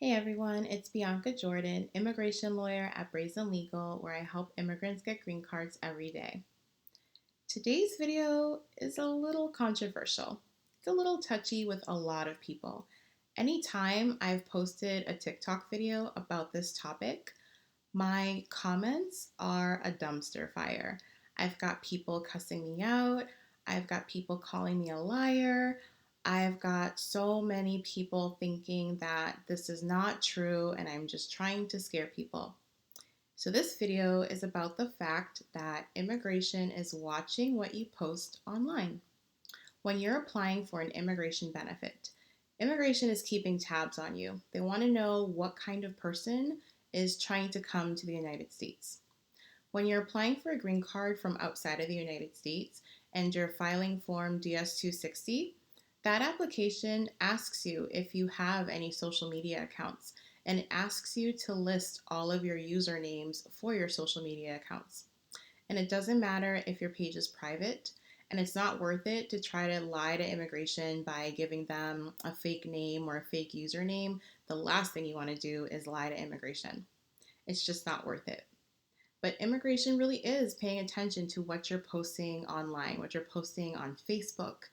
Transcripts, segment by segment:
Hey everyone, it's Bianca Jordan, immigration lawyer at Brazen Legal, where I help immigrants get green cards every day. Today's video is a little controversial. It's a little touchy with a lot of people. Anytime I've posted a TikTok video about this topic, my comments are a dumpster fire. I've got people cussing me out. I've got people calling me a liar. I've got so many people thinking that this is not true and I'm just trying to scare people. So, this video is about the fact that immigration is watching what you post online. When you're applying for an immigration benefit, immigration is keeping tabs on you. They want to know what kind of person is trying to come to the United States. When you're applying for a green card from outside of the United States and you're filing Form DS-260, that application asks you if you have any social media accounts, and it asks you to list all of your usernames for your social media accounts. And it doesn't matter if your page is private, and it's not worth it to try to lie to immigration by giving them a fake name or a fake username. The last thing you want to do is lie to immigration. It's just not worth it. But immigration really is paying attention to what you're posting online, what you're posting on Facebook,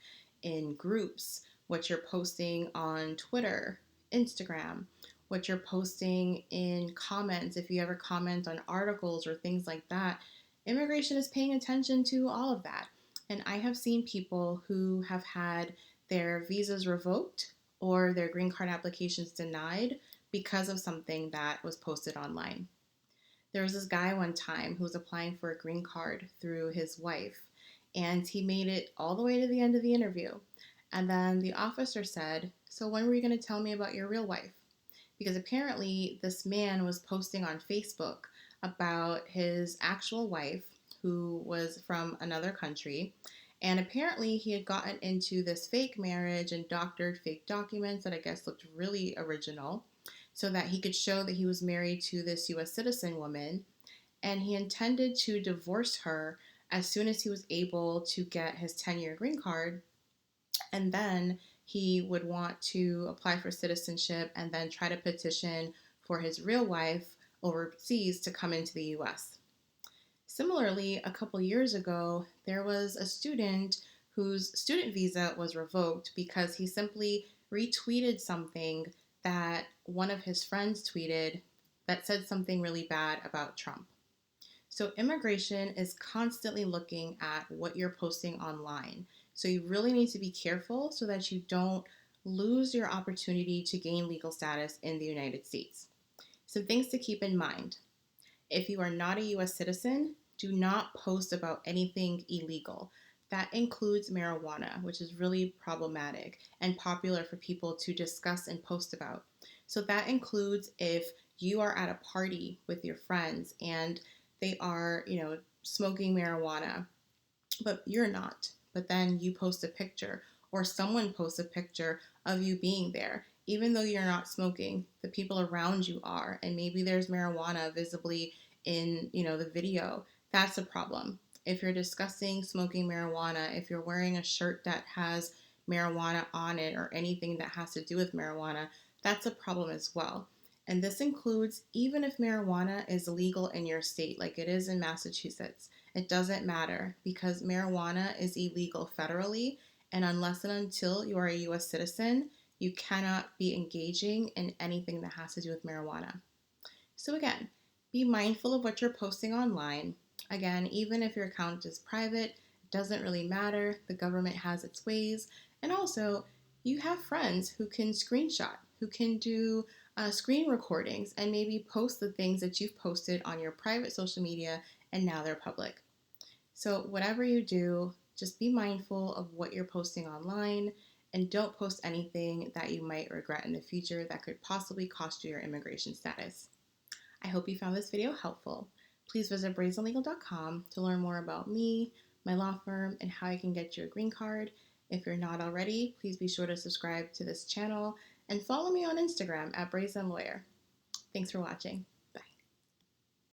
in groups, what you're posting on Twitter, Instagram, what you're posting in comments. If you ever comment on articles or things like that, immigration is paying attention to all of that. And I have seen people who have had their visas revoked or their green card applications denied because of something that was posted online. There was this guy one time who was applying for a green card through his wife, and he made it all the way to the end of the interview. And then the officer said, "So when were you going to tell me about your real wife?" Because apparently this man was posting on Facebook about his actual wife, who was from another country. And apparently he had gotten into this fake marriage and doctored fake documents that I guess looked really original so that he could show that he was married to this US citizen woman. And he intended to divorce her as soon as he was able to get his 10-year green card. And then he would want to apply for citizenship and then try to petition for his real wife overseas to come into the US. Similarly, a couple years ago, there was a student whose student visa was revoked because he simply retweeted something that one of his friends tweeted that said something really bad about Trump. So, immigration is constantly looking at what you're posting online. So, you really need to be careful so that you don't lose your opportunity to gain legal status in the United States. Some things to keep in mind. If you are not a US citizen, do not post about anything illegal. That includes marijuana, which is really problematic and popular for people to discuss and post about. So that includes if you are at a party with your friends and they are, smoking marijuana, but you're not. But then you post a picture or someone posts a picture of you being there. Even though you're not smoking, the people around you are, and maybe there's marijuana visibly in, the video. That's a problem. If you're discussing smoking marijuana, if you're wearing a shirt that has marijuana on it or anything that has to do with marijuana, that's a problem as well. And this includes even if marijuana is legal in your state, like it is in Massachusetts. It doesn't matter because marijuana is illegal federally, and unless and until you are a US citizen, you cannot be engaging in anything that has to do with marijuana. So, again, be mindful of what you're posting online. Again, even if your account is private, it doesn't really matter. The government has its ways. And also, you have friends who can screenshot, who can do screen recordings and maybe post the things that you've posted on your private social media and now they're public. So, whatever you do, just be mindful of what you're posting online and don't post anything that you might regret in the future that could possibly cost you your immigration status. I hope you found this video helpful. Please visit brazenlegal.com to learn more about me, my law firm, and how I can get you a green card. If you're not already, please be sure to subscribe to this channel and follow me on Instagram at Brazen Lawyer. Thanks for watching.